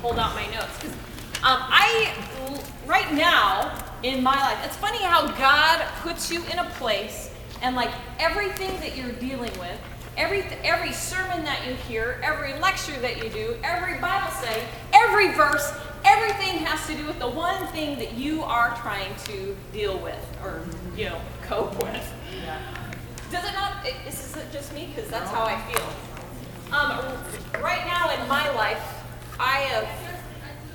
hold out my notes. Because right now in my life, it's funny how God puts you in a place and like everything that you're dealing with, every sermon that you hear, every lecture that you do, every Bible study, every verse, everything has to do with the one thing that you are trying to deal with or, cope with. Yeah. Does it not? Is it just me? Because that's how I feel. Right now in my life, I have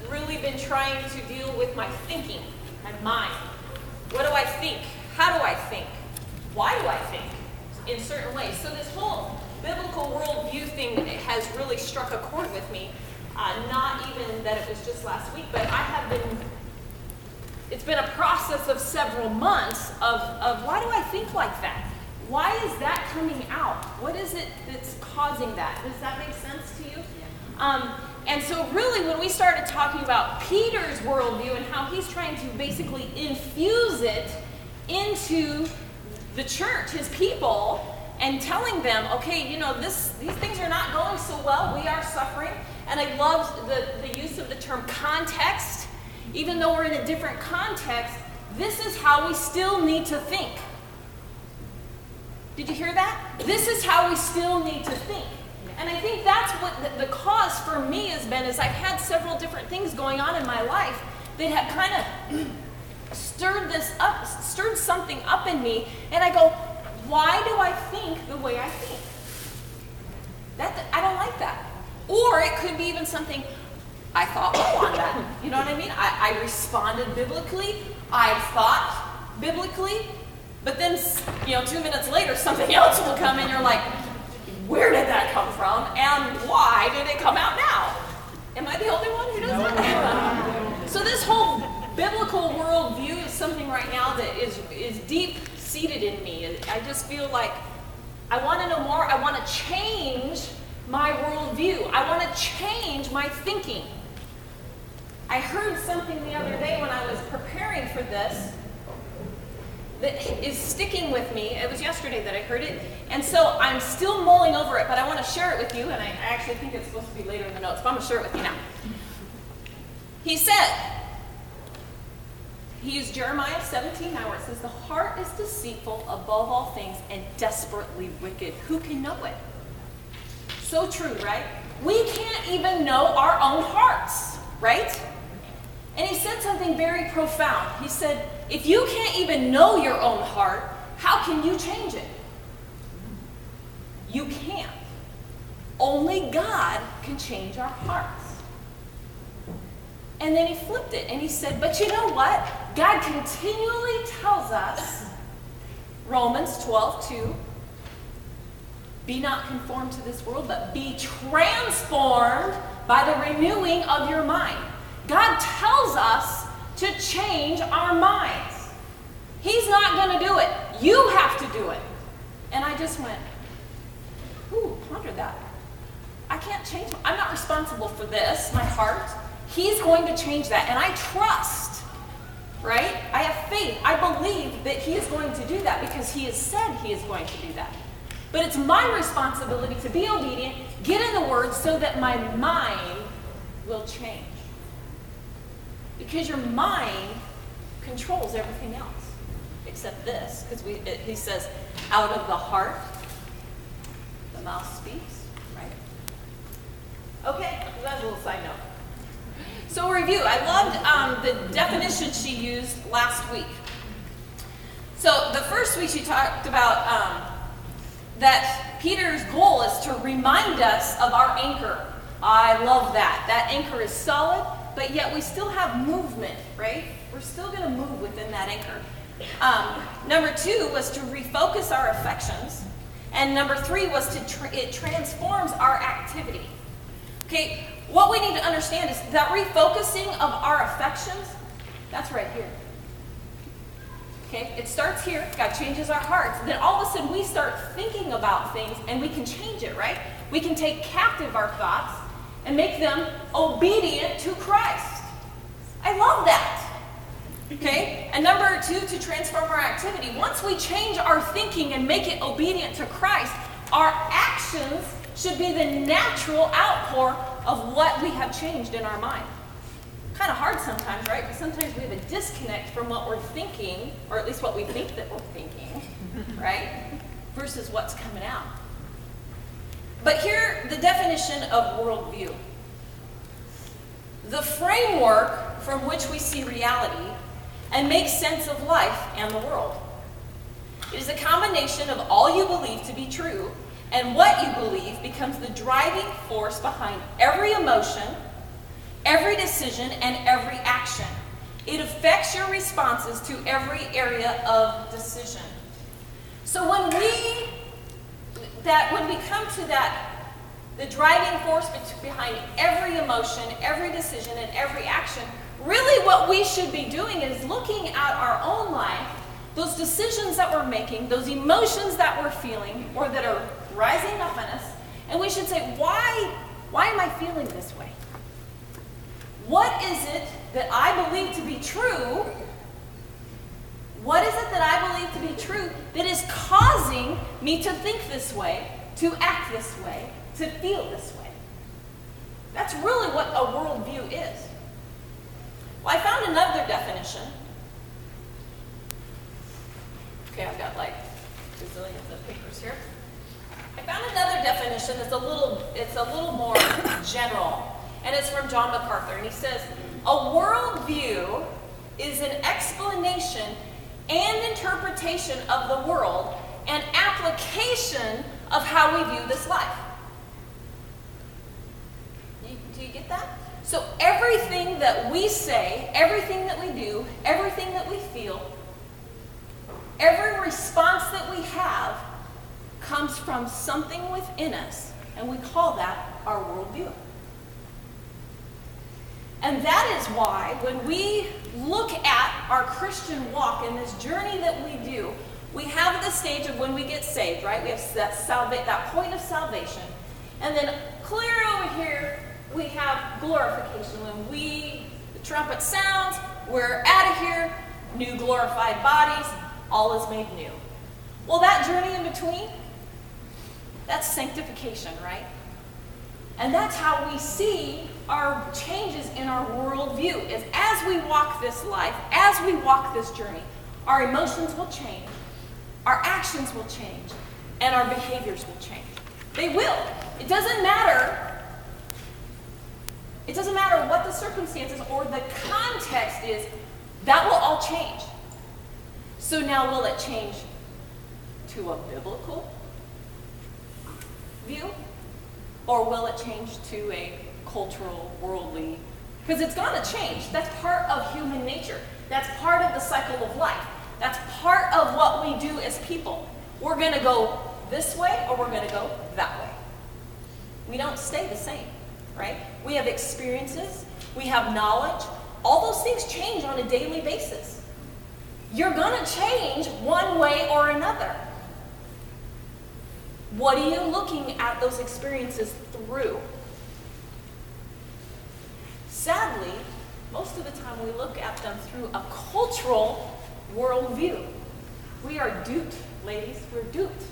really been trying to deal with my thinking, my mind. What do I think? How do I think? Why do I think in certain ways? So this whole biblical worldview thing has really struck a chord with me. Not even that it was just last week, but it's been a process of several months of why do I think like that? Why is that coming out? What is it that's causing that? Does that make sense to you? Yeah. And so really when we started talking about Peter's worldview and how he's trying to basically infuse it into the church, his people, and telling them, okay, these things are not going so well. We are suffering. And I love the use of the term context. Even though we're in a different context, this is how we still need to think. Did you hear that? This is how we still need to think. And I think that's what the cause for me has been, is I've had several different things going on in my life that have kind of stirred something up in me. And I go, why do I think the way I think? I don't like that. Or it could be even something, I thought well on that. You know what I mean? I responded biblically. I thought biblically. But then, 2 minutes later, something else will come and you're like, where did that come from? And why did it come out now? Am I the only one who does that? So this whole biblical worldview is something right now that is deep-seated in me. I just feel like I want to know more. I want to change my worldview. I want to change my thinking. I heard something the other day when I was preparing for this that is sticking with me. It was yesterday that I heard it. And so I'm still mulling over it, but I want to share it with you. And I actually think it's supposed to be later in the notes, but I'm going to share it with you now. He said, he used Jeremiah 17 now where it says, the heart is deceitful above all things and desperately wicked. Who can know it? So true, right? We can't even know our own hearts, right? And he said something very profound. He said, if you can't even know your own heart, how can you change it? You can't. Only God can change our hearts. And then he flipped it and he said, but you know what? God continually tells us, Romans 12:2, be not conformed to this world, but be transformed by the renewing of your mind. God tells us to change our minds. He's not going to do it. You have to do it. And I just went, ponder that. I can't change. I'm not responsible for this, my heart. He's going to change that. And I trust, right? I have faith. I believe that he is going to do that because he has said he is going to do that. But it's my responsibility to be obedient, get in the Word so that my mind will change. Because your mind controls everything else, except this. Because he says, out of the heart, the mouth speaks, right? Okay, that's a little side note. So review. I loved the definition she used last week. So the first week she talked about that Peter's goal is to remind us of our anchor. I love that. That anchor is solid, but yet we still have movement, right? We're still going to move within that anchor. Number 2 was to refocus our affections. And number 3 was it transforms our activity. Okay, what we need to understand is that refocusing of our affections, that's right here. Okay, it starts here. God changes our hearts. Then all of a sudden we start thinking about things and we can change it, right? We can take captive our thoughts and make them obedient to Christ. I love that. Okay, and number 2, to transform our activity. Once we change our thinking and make it obedient to Christ, our actions should be the natural outpour of what we have changed in our mind. Kind of hard sometimes, right? Because sometimes we have a disconnect from what we're thinking, or at least what we think that we're thinking, right? Versus what's coming out. But here, the definition of worldview. The framework from which we see reality and make sense of life and the world. It is a combination of all you believe to be true, and what you believe becomes the driving force behind every emotion, every decision, and every action. It affects your responses to every area of decision. So when we come to that, the driving force behind every emotion, every decision, and every action, really what we should be doing is looking at our own life, those decisions that we're making, those emotions that we're feeling, or that are rising up in us, and we should say, why am I feeling this way? What is it that I believe to be true? What is it that I believe to be true that is causing me to think this way, to act this way, to feel this way? That's really what a worldview is. Well, I found another definition. Okay, I've got like gazillions of papers here. I found another definition that's a little more general, and it's from John MacArthur, and he says, a worldview is an explanation and interpretation of the world and application of how we view this life. Do you get that? So everything that we say, everything that we do, everything that we feel, every response that we have comes from something within us, and we call that our worldview. And that is why when we look at our Christian walk and this journey that we do, we have the stage of when we get saved, right? We have that point of salvation. And then clear over here, we have glorification. When the trumpet sounds, we're out of here, new glorified bodies, all is made new. Well, that journey in between, that's sanctification, right? And that's how we see our changes in our worldview, is as we walk this life, as we walk this journey, our emotions will change, our actions will change, and our behaviors will change. They will. It doesn't matter. It doesn't matter what the circumstances or the context is, that will all change. So now will it change to a biblical view? Or will it change to a cultural, worldly? Because it's going to change. That's part of human nature. That's part of the cycle of life. That's part of what we do as people. We're going to go this way or we're going to go that way. We don't stay the same, right? We have experiences. We have knowledge. All those things change on a daily basis. You're going to change one way or another. What are you looking at those experiences through? Sadly, most of the time we look at them through a cultural worldview. We are duped, ladies. We're duped.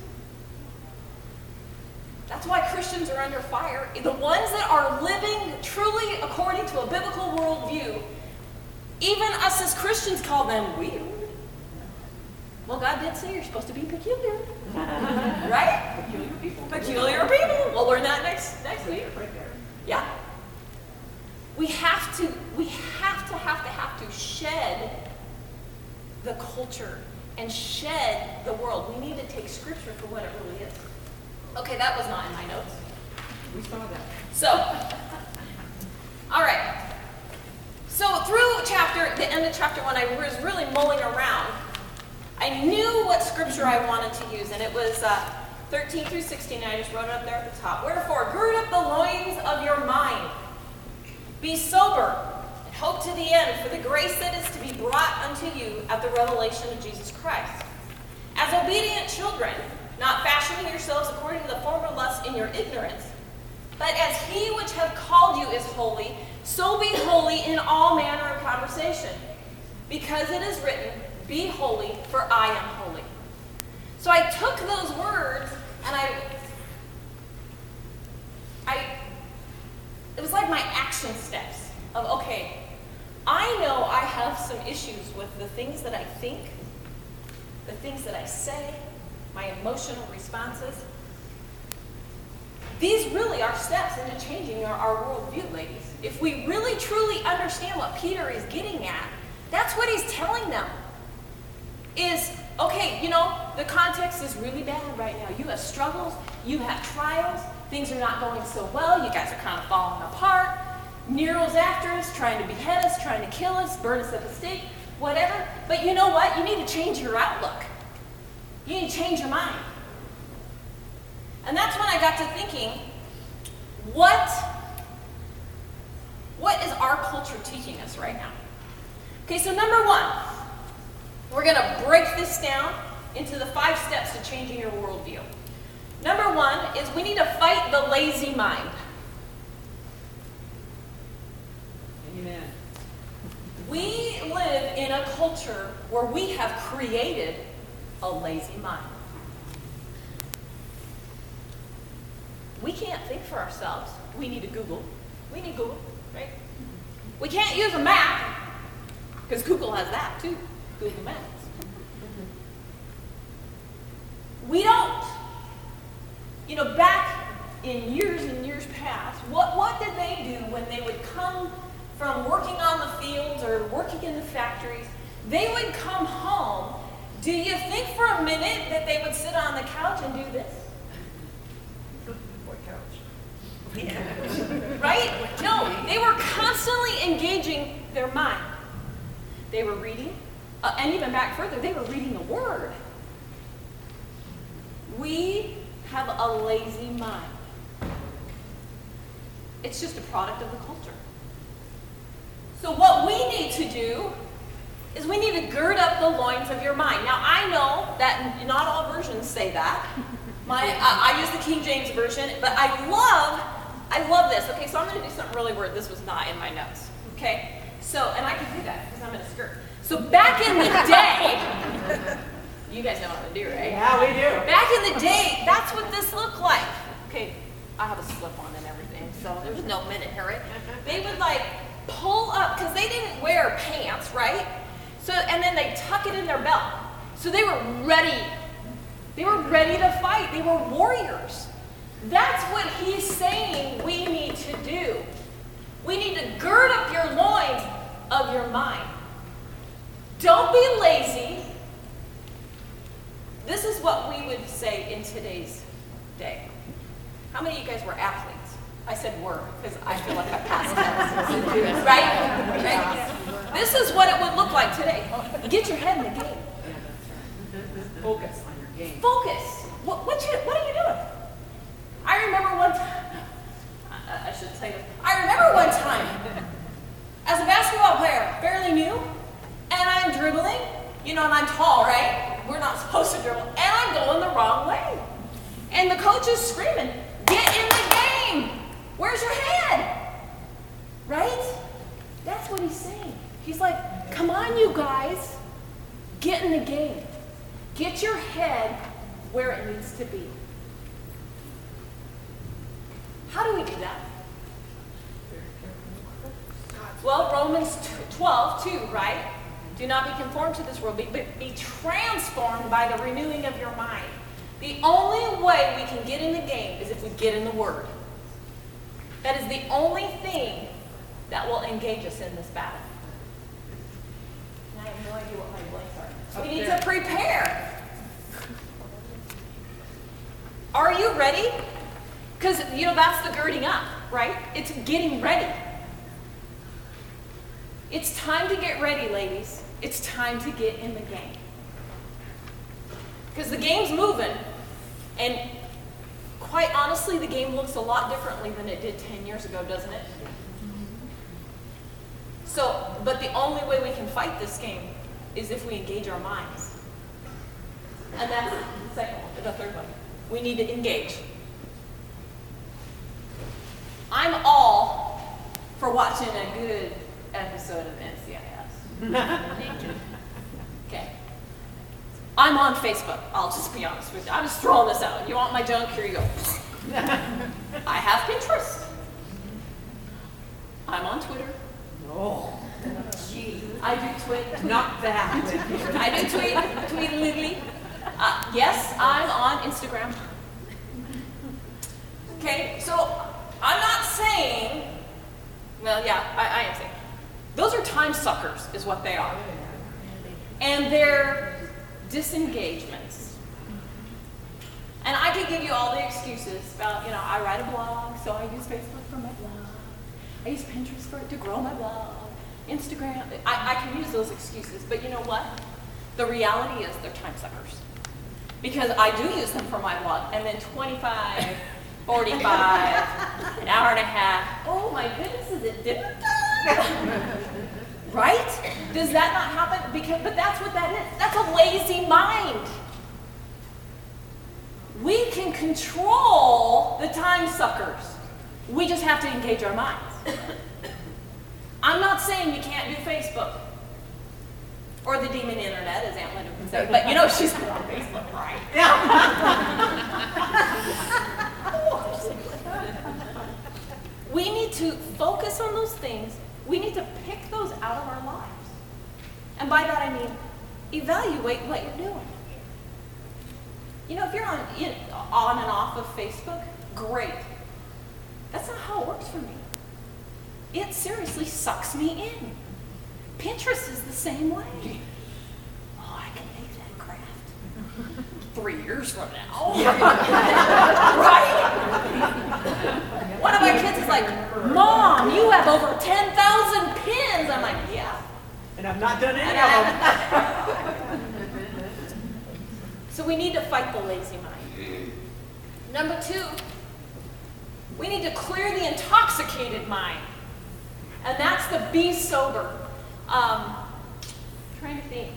That's why Christians are under fire. The ones that are living truly according to a biblical worldview, even us as Christians call them weird. Well, God did say you're supposed to be peculiar. Right? Peculiar people. Peculiar people. We'll learn that next week. Right there. Yeah. We have to shed the culture and shed the world. We need to take Scripture for what it really is. Okay, that was not in my notes. We saw that. So, all right. So through the end of chapter 1, I was really mulling around. I knew what Scripture I wanted to use, and it was 13 through 16. I just wrote it up there at the top. Wherefore, gird up the loins of your mind. Be sober, and hope to the end for the grace that is to be brought unto you at the revelation of Jesus Christ. As obedient children, not fashioning yourselves according to the former lusts in your ignorance, but as he which hath called you is holy, so be holy in all manner of conversation. Because it is written, be holy, for I am holy. So I took those words and I it was like my action steps of, okay, I know I have some issues with the things that I think, the things that I say, my emotional responses. These really are steps into changing our worldview, ladies. If we really truly understand what Peter is getting at, that's what he's telling them. Is, okay, you know, the context is really bad right now. You have struggles, you have trials, things are not going so well, you guys are kind of falling apart. Nero's after us, trying to behead us, trying to kill us, burn us at the stake, whatever. But you know what? You need to change your outlook. You need to change your mind. And that's when I got to thinking, what is our culture teaching us right now? Okay, so number one, we're going to break this down into the 5 steps to changing your worldview. Number one is we need to fight the lazy mind. Amen. We live in a culture where we have created a lazy mind. We can't think for ourselves. We need to Google. We need Google, right? We can't use a map, because Google has that too, Google Maps. We don't. You know, back in years and years past, what did they do when they would come from working on the fields or working in the factories? They would come home. Do you think for a minute that they would sit on the couch and do this? What couch? Yeah. Right? No, they were constantly engaging their mind. They were reading, and even back further, they were reading the Word. We have a lazy mind. It's just a product of the culture. So what we need to do is we need to gird up the loins of your mind. Now, I know that not all versions say that. I use the King James Version, but I love this. Okay, so I'm going to do something really weird. This was not in my notes. Okay? So, and I can do that because I'm in a skirt. So back in the day, you guys know what I'm going to do, right? Yeah, we do. Back in the day, that's what this looked like. Okay, I have a slip on and everything, so there's no minute here, right? They would like pull up, because they didn't wear pants, right? So, and then they tuck it in their belt. So they were ready. They were ready to fight. They were warriors. That's what he's saying we need to do. We need to gird up your loins of your mind. Don't be lazy. This is what we would say in today's day. How many of you guys were athletes? I said were, because I feel like I passed tennis. Right? This is what it would look like today. Get your head in the game. Focus on your game. Focus. What are you doing? I remember one time, I should say this. I remember one time, as a basketball player, fairly new, and I'm dribbling, and I'm tall, right? We're not supposed to dribble, and I'm going the wrong way. And the coach is screaming, get in the game. Where's your head? Right? That's what he's saying. He's like, come on, you guys. Get in the game. Get your head where it needs to be. How do we do that? Well, Romans 12:2, right? Do not be conformed to this world, but be transformed by the renewing of your mind. The only way we can get in the game is if we get in the Word. That is the only thing that will engage us in this battle. And I have no idea what my blanks are. We need to prepare. Are you ready? Because, that's the girding up, right? It's getting ready. It's time to get ready, ladies. It's time to get in the game. Because the game's moving, and quite honestly, the game looks a lot differently than it did 10 years ago, doesn't it? So, but the only way we can fight this game is if we engage our minds. And that's the second one, the third one. We need to engage. I'm all for watching a good episode of NCIS. Okay. I'm on Facebook. I'll just be honest with you. I'm just throwing this out. You want my junk? Here you go. I have Pinterest. I'm on Twitter. Oh, gee. I do tweet. Not that. I do tweet lately. Yes, I'm on Instagram. Okay, so I'm not saying, well, yeah, I am saying, those are time suckers is what they are. And they're disengagements. And I could give you all the excuses about, I write a blog, so I use Facebook for my blog. I use Pinterest to grow my blog. Instagram, I can use those excuses, but you know what? The reality is they're time suckers. Because I do use them for my blog, and then 25, 45, an hour and a half. Oh my goodness, is it dinner time? Right? Does that not happen? But that's what that is. That's a lazy mind. We can control the time suckers. We just have to engage our minds. I'm not saying you can't do Facebook or the demon internet, as Aunt Linda would say, but she's not on Facebook, right? We need to focus on those things. We need to pick those out of our lives. And by that I mean, evaluate what you're doing. If you're on and off of Facebook, great. That's not how it works for me. It seriously sucks me in. Pinterest is the same way. Oh, I can make that craft 3 years from now. Right? One of my kids is like, Mom, you have over 10,000 pins. I'm like, yeah. And I've not done any of them. So we need to fight the lazy mind. Number 2, we need to clear the intoxicated mind. And that's the be sober. Trying to think.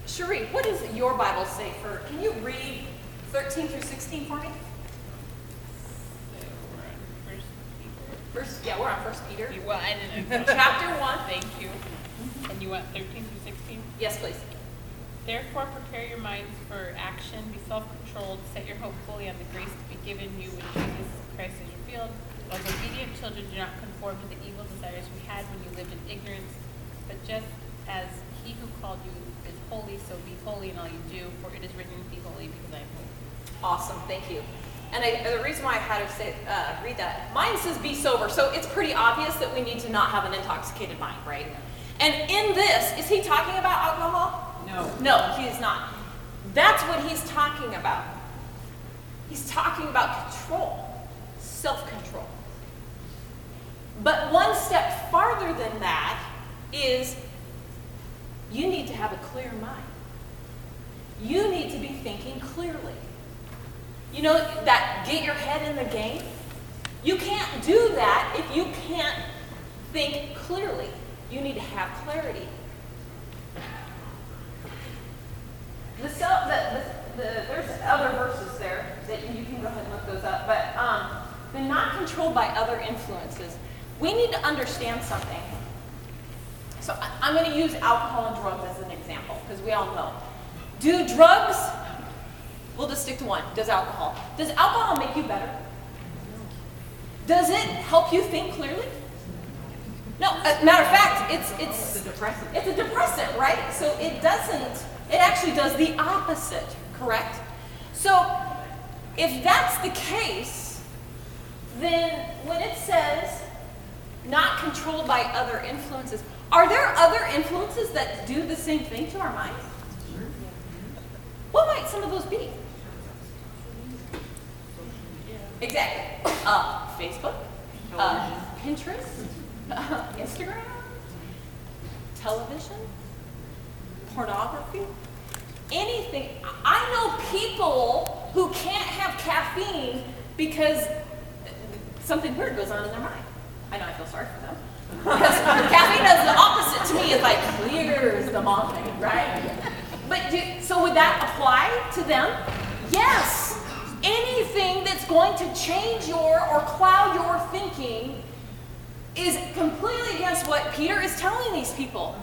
Cherie, what does your Bible say can you read 13 through 16 for me? We're on 1 Peter. Well, I didn't. Chapter 1. Thank you. And you want 13 through 16? Yes, please. Therefore, prepare your minds for action. Be self-controlled. Set your hope fully on the grace to be given you when Jesus Christ is revealed. As obedient children, do not conform to the evil desires we had when you lived in ignorance, but just as he who called you is holy, so be holy in all you do, for it is written, be holy because I am holy. Awesome, thank you. And the reason why I had to say, read that, mine says be sober, so it's pretty obvious that we need to not have an intoxicated mind, right? And in this, is he talking about alcohol? No, he is not. That's what he's talking about. He's talking about control, self-control. But one step farther than that is you need to have a clear mind. You need to be thinking clearly. That get your head in the game? You can't do that if you can't think clearly. You need to have clarity. There's other verses there that you can go ahead and look those up, but they're not controlled by other influences. We need to understand something. So I'm going to use alcohol and drugs as an example, because we all know. Do drugs, we'll just stick to one, does alcohol. Does alcohol make you better? Does it help you think clearly? No, matter of fact, it's a depressant. It's a depressant, right? So it actually does the opposite, correct? So if that's the case, then when it says not controlled by other influences, are there other influences that do the same thing to our minds? What might some of those be? Exactly. Facebook, Pinterest, Instagram, television, pornography, anything. I know people who can't have caffeine because something weird goes on in their mind. I know, I feel sorry for them. Because caffeine does the opposite to me. It clears the mind, right? But so would that apply to them? Yes. Anything that's going to change or cloud your thinking is completely against what Peter is telling these people.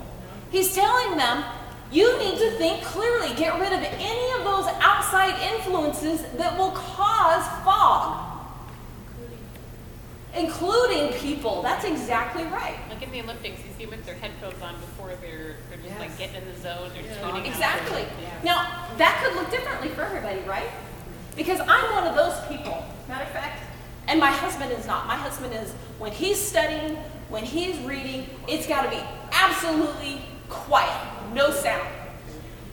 He's telling them, you need to think clearly. Get rid of any of those outside influences that will cause fog. including people. That's exactly right. Like in the Olympics, you see them with their headphones on before they're just like getting in the zone. They're tuning out. Exactly. Now, that could look differently for everybody, right? Because I'm one of those people, matter of fact, and my husband is not. My husband is, when he's studying, when he's reading, it's got to be absolutely quiet, no sound.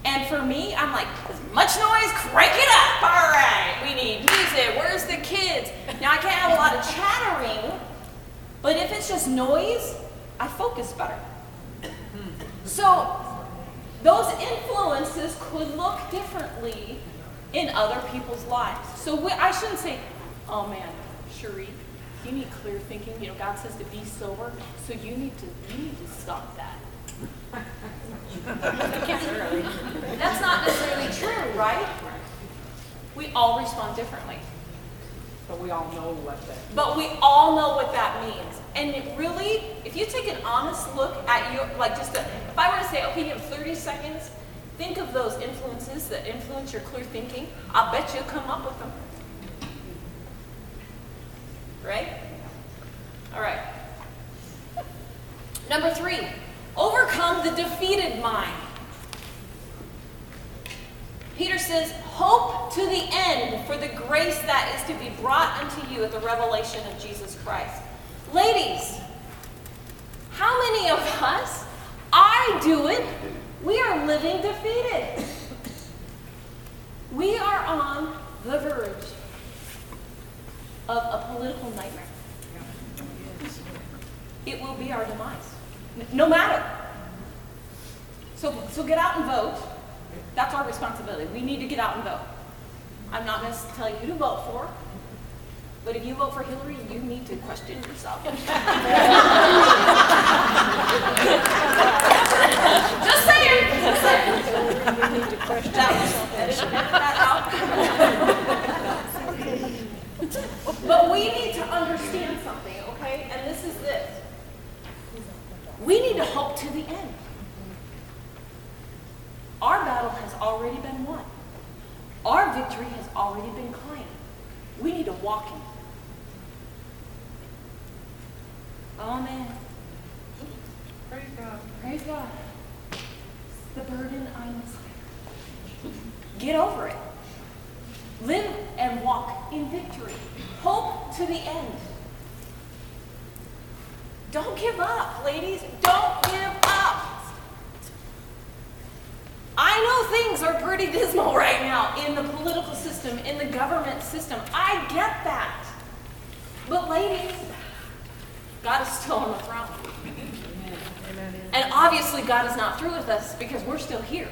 And for me, I'm like, as much noise, crank it up. All right, we need music. Where's the kids? Now, I can't have a lot of chattering, but if it's just noise, I focus better. So, those influences could look differently in other people's lives. So I shouldn't say, oh man, Cherie, you need clear thinking. You know, God says to be sober, so you need to stop that. That's not necessarily true, right? We all respond differently. But we all know what that. But we all know what that means. And it really, if you take an honest look at your, like if I were to say, okay, you have 30 seconds, think of those influences that influence your clear thinking. I'll bet you'll come up with them. Right? All right. Number 3, overcome the defeated mind. Peter says, hope to the end for the grace that is to be brought unto you at the revelation of Jesus Christ. Ladies, how many of us, I do it, we are living defeated. We are on the verge of a political nightmare. It will be our demise, no matter. So get out and vote. That's our responsibility. We need to get out and vote. I'm not going to tell you who to vote for, but if you vote for Hillary, you need to question yourself. Just saying. Just saying. You need to question yourself. Edit that out. But we need to understand something, okay? And this is this. We need to hope to the end. Our battle has already been won. Our victory has already been claimed. We need to walk in it. Amen. Praise God. Praise God. It's the burden I must bear. Get over it. Live and walk in victory. Hope to the end. Don't give up, ladies. Don't give up. I know things are pretty dismal right now in the political system, in the government system. I get that. But ladies, God is still on the throne. And obviously God is not through with us because we're still here.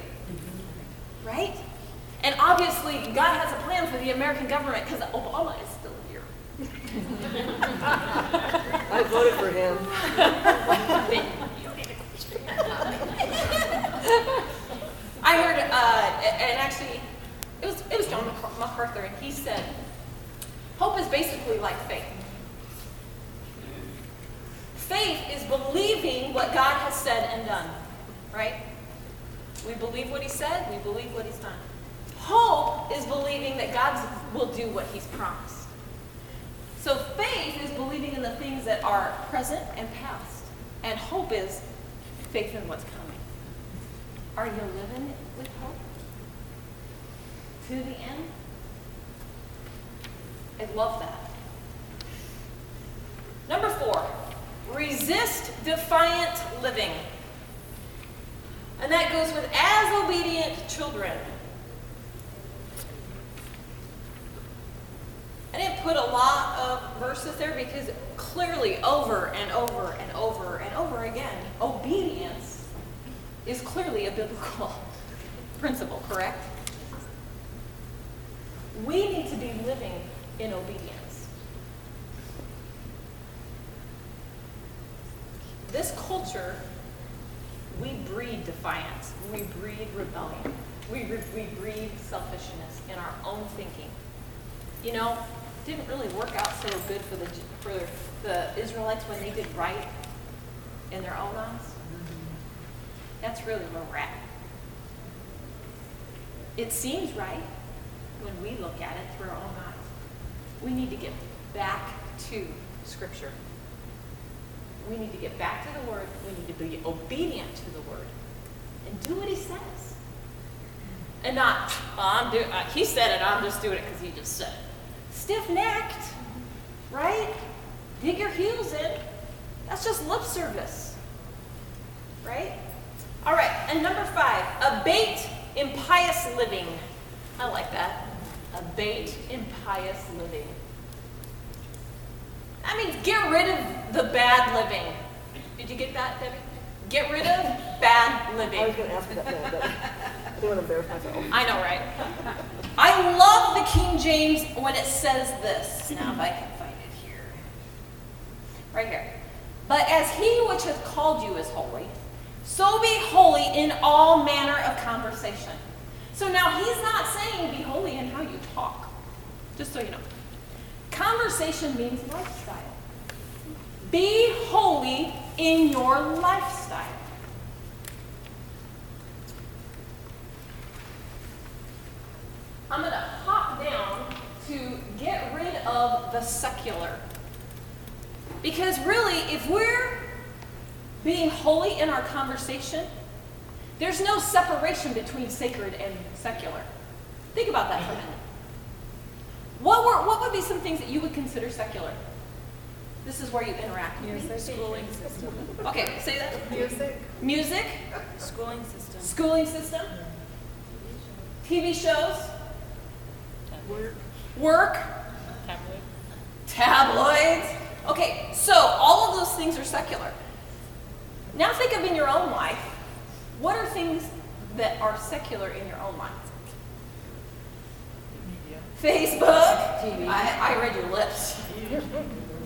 Right? And obviously God has a plan for the American government because Obama is still here. I voted for him. I heard, and actually, it was John MacArthur, and he said, hope is basically like faith. Faith is believing what God has said and done, right? We believe what he said, we believe what he's done. Hope is believing that God will do what he's promised. So faith is believing in the things that are present and past. And hope is faith in what's coming. Are you living with hope? To the end? I love that. Number 4, resist defiant living. And that goes with as obedient children. I didn't put a lot of verses there because clearly over and over and over and over again, obedience is clearly a biblical principle, correct? We need to be living in obedience. This culture, we breed defiance, we breed rebellion, we breed selfishness in our own thinking. You know, it didn't really work out so good for the Israelites when they did right in their own eyes. That's really where we're at. It seems right when we look at it through our own eyes. We need to get back to Scripture. We need to get back to the Word. We need to be obedient to the Word and do what He says. And not, he said it, I'm just doing it because he just said it. Stiff-necked, right? Dig your heels in. That's just lip service, right? All right, and number 5, abate impious living. I like that. Abate impious living. That means get rid of the bad living. Did you get that, Debbie? Get rid of bad living. I was going to ask that now, but I didn't want to embarrass myself. I know, right? I love the King James when it says this. Now, if I can find it here. Right here. But as he which hath called you is holy, so be holy in all manner of conversation. So now he's not saying be holy in how you talk. Just so you know. Conversation means lifestyle. Be holy in your lifestyle. I'm going to hop down to get rid of the secular. Because really, if we're being holy in our conversation, there's no separation between sacred and secular. Think about that for a minute. What would be some things that you would consider secular? This is where you interact with me. Schooling system. Okay, say that. Music. Music. Schooling system. Schooling system. TV shows. Work. Tabloids. Okay, so all of those things are secular. Now think of in your own life, what are things that are secular in your own life? Facebook. TV. I read your lips.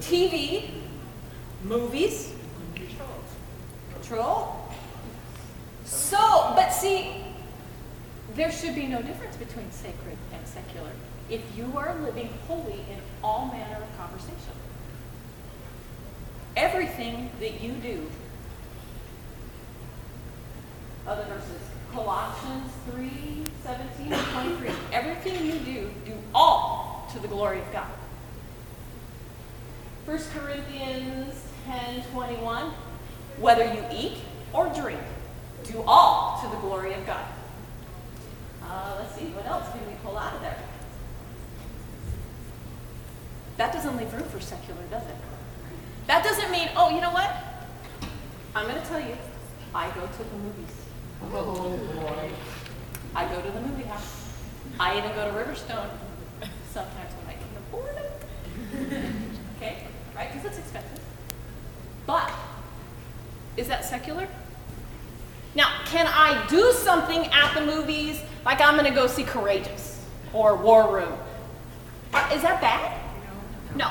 TV. Movies. Control. So, but see, there should be no difference between sacred and secular if you are living holy in all manner of conversation. Everything that you do. Other verses. Colossians 3:17-23. Everything you do all to the glory of God. 1 Corinthians 10:21. Whether you eat or drink, do all to the glory of God. Let's see, what else can we pull out of there? That doesn't leave room for secular, does it? That doesn't mean, oh, you know what? I'm going to tell you, I go to the movies. Oh, boy. I go to the movie house. I even go to Riverstone sometimes when I can afford it. Okay, right? Because it's expensive. But, is that secular? Now, can I do something at the movies, like I'm going to go see Courageous or War Room? Is that bad? No.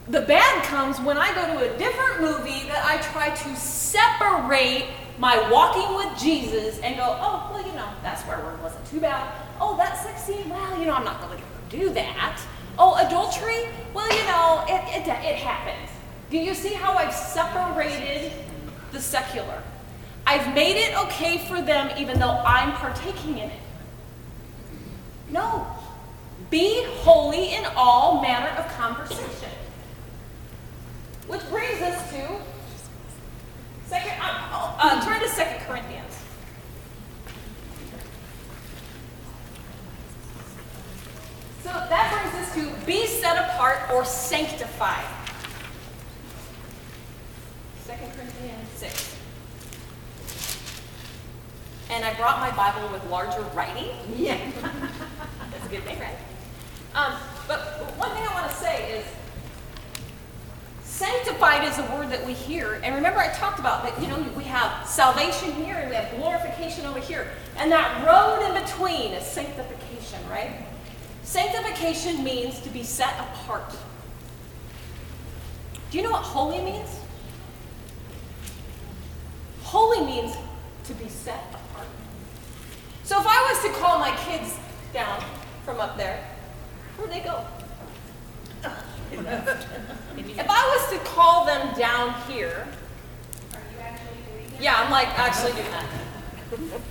The bad comes when I go to a different movie that I try to separate my walking with Jesus and go, oh, well, you know, that swear word wasn't too bad. Oh, that sex scene, well, you know, I'm not going to do that. Oh, adultery, well, you know, it happens. Do you see how I've separated the secular? I've made it okay for them even though I'm partaking in it. No. Be holy in all manner of conversation. Which brings us to turn to 2 Corinthians. So that brings us to be set apart or sanctified. 2 Corinthians 6. And I brought my Bible with larger writing. Yeah. That's a good thing, right? But one thing I want to say is, sanctified is a word that we hear. And remember I talked about that, you know, we have salvation here and we have glorification over here. And that road in between is sanctification, right? Sanctification means to be set apart. Do you know what holy means? Holy means to be set apart. So if I was to call my kids down from up there, where'd they go? If I was to call them down here, Are you actually doing it? yeah, I'm like actually doing that.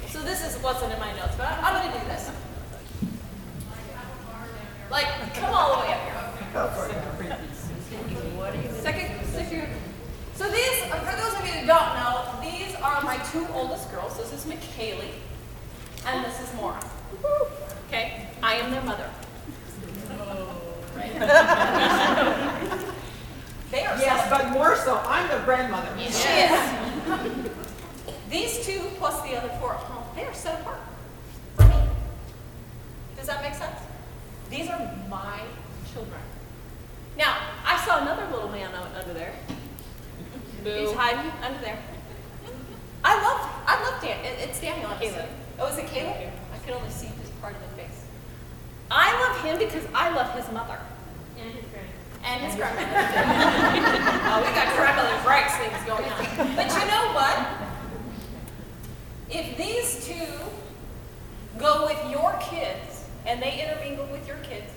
So this is wasn't in my notes, but I'm going to do this. Like, come all the way up here. don't know, these are my two oldest girls. This is McKaylee, and this is Maura. Okay? I am their mother. Right? They are Yes, but more so, I'm the grandmother. She is. These two plus the other four at home, they are set apart for me. Does that make sense? These are my children. Now, I saw another little man under there. He's hiding under there. I love Dan. It's Daniel, honestly. Oh, is it Caleb? I could only see this part of the face. I love him because I love his mother. And his grandmother. Oh, we got grandmother's rights things going on. But you know what? If these two go with your kids, and they intermingle with your kids,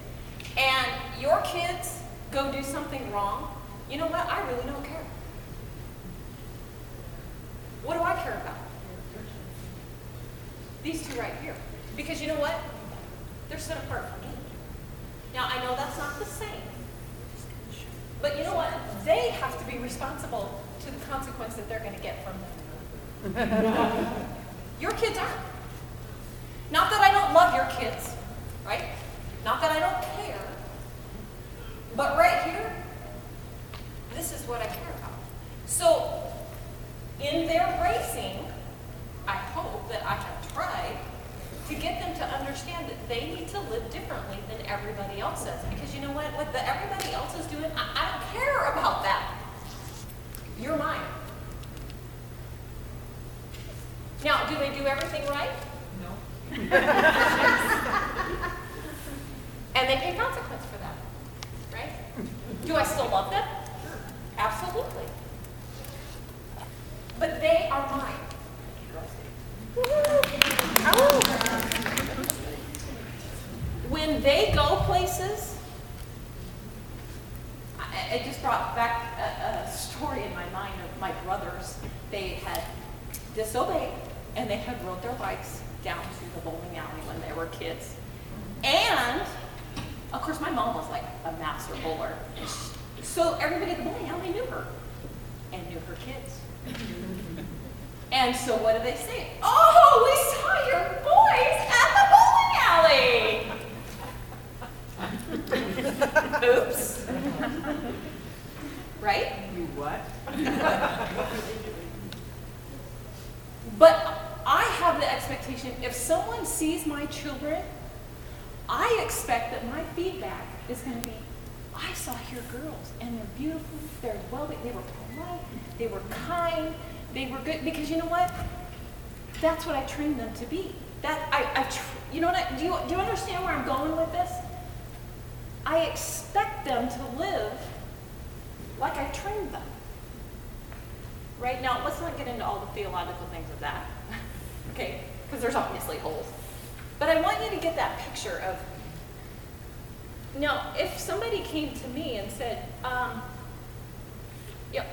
and your kids go do something wrong, you know what? I really don't care. What do I care about? These two right here. Because you know what? They're set apart from me. Now, I know that's not the same. But you know what? They have to be responsible to the consequence that they're going to get from them. Your kids aren't. Not that I don't love your kids, right? Not that I don't care. But right here, this is what I care about. So, in their raising, I hope that I have tried to get them to understand that they need to live differently than everybody else does. Because you know what? What everybody else is doing, I don't care about that. You're mine. Now, do they do everything right? No. And they pay consequence for that, right? Do I still love them? Absolutely. But they are mine. When they go places, it just brought back a story in my mind of my brothers. They had disobeyed, and they had rode their bikes down to the bowling alley when they were kids. And, of course, my mom was like a master bowler. So everybody at the bowling alley knew her and knew her kids. And so what did they say? Oh, we saw your boys at the bowling alley. Oops. Right? You what? But I have the expectation, if someone sees my children, I expect that my feedback is going to be, I saw your girls, and they're beautiful, they're well, they were polite, they were kind, they were good, because you know what? That's what I trained them to be. You know what? Do you understand where I'm going with this? I expect them to live like I trained them. Right now, let's not get into all the theological things of that, okay? Because there's obviously holes. But I want you to get that picture of, now, if somebody came to me and said, yeah,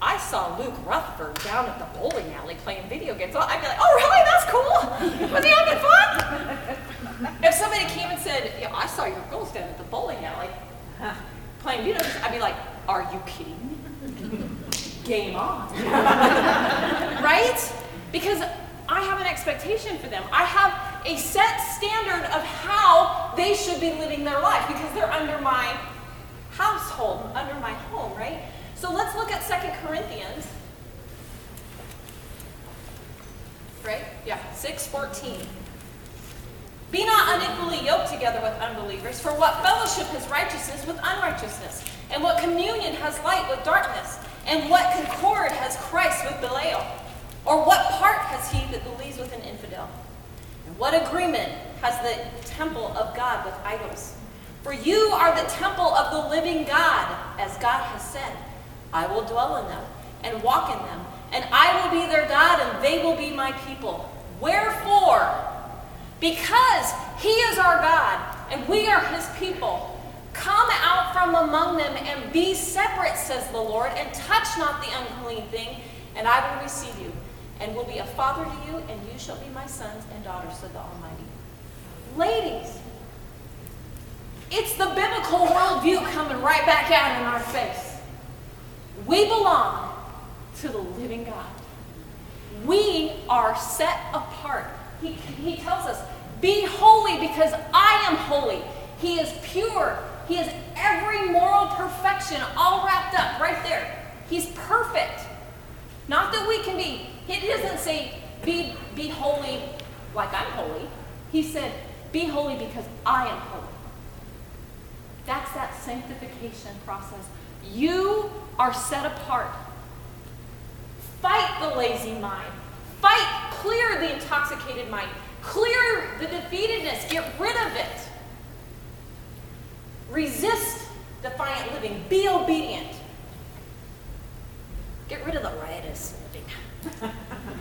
I saw Luke Rutherford down at the bowling alley playing video games, I'd be like, oh, really? That's cool. Was he having fun? If somebody came and said, yeah, I saw your girls down at the bowling alley playing video games, I'd be like, are you kidding me? Game on. Right? Because I have an expectation for them. I have a set standard of how they should be living their life because they're under my household, under my home, right? So let's look at 2 Corinthians. Right? Yeah, 6:14. Be not unequally yoked together with unbelievers, for what fellowship has righteousness with unrighteousness? And what communion has light with darkness? And what concord has Christ with Belial? Or what part has he that believes with an infidel? And what agreement has the temple of God with idols? For you are the temple of the living God, as God has said, I will dwell in them and walk in them, and I will be their God, and they will be my people. Wherefore, because he is our God, and we are his people, come out from among them and be separate, says the Lord, and touch not the unclean thing, and I will receive you, and will be a father to you, and you shall be my sons and daughters, said the Almighty. Ladies, it's the biblical worldview coming right back out in our face. We belong to the living God. We are set apart. He tells us, be holy because I am holy. He is pure. He has every moral perfection all wrapped up right there. He's perfect. Not that we can be. He doesn't say be holy like I'm holy. He said be holy because I am holy. That's that sanctification process. You are set apart. Fight the lazy mind. Fight, clear the intoxicated mind. Clear the defeatedness. Get rid of it. Resist defiant living. Be obedient. Get rid of the riotous living.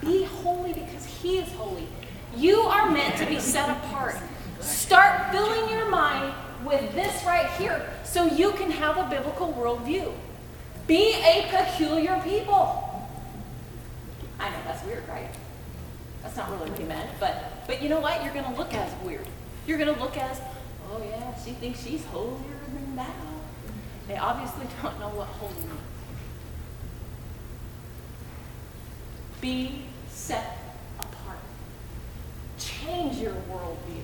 Be holy because He is holy. You are meant to be set apart. Start filling your mind with this right here so you can have a biblical worldview. Be a peculiar people. I know that's weird, right? That's not really what he meant, but you know what? You're going to look at us weird. You're going to look at us, oh yeah, she thinks she's holier than thou. They obviously don't know what holy means. Be set apart. Change your worldview.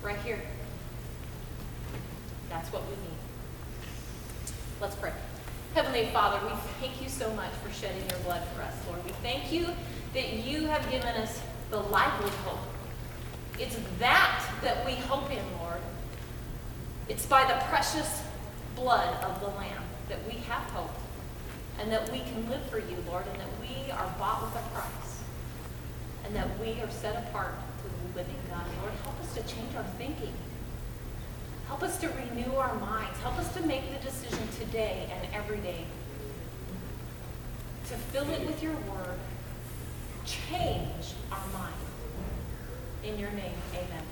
Right here. That's what we need. Let's pray. Heavenly Father, we thank you so much for shedding your blood for us, Lord. We thank you that you have given us the lively hope. It's that we hope in, Lord. It's by the precious blood of the Lamb that we have hope and that we can live for you, Lord, and that we are bought with a price and that we are set apart to the living God. Lord, help us to change our thinking. Help us to renew our minds. Help us to make the decision today and every day to fill it with your word. Change our mind. In your name, amen.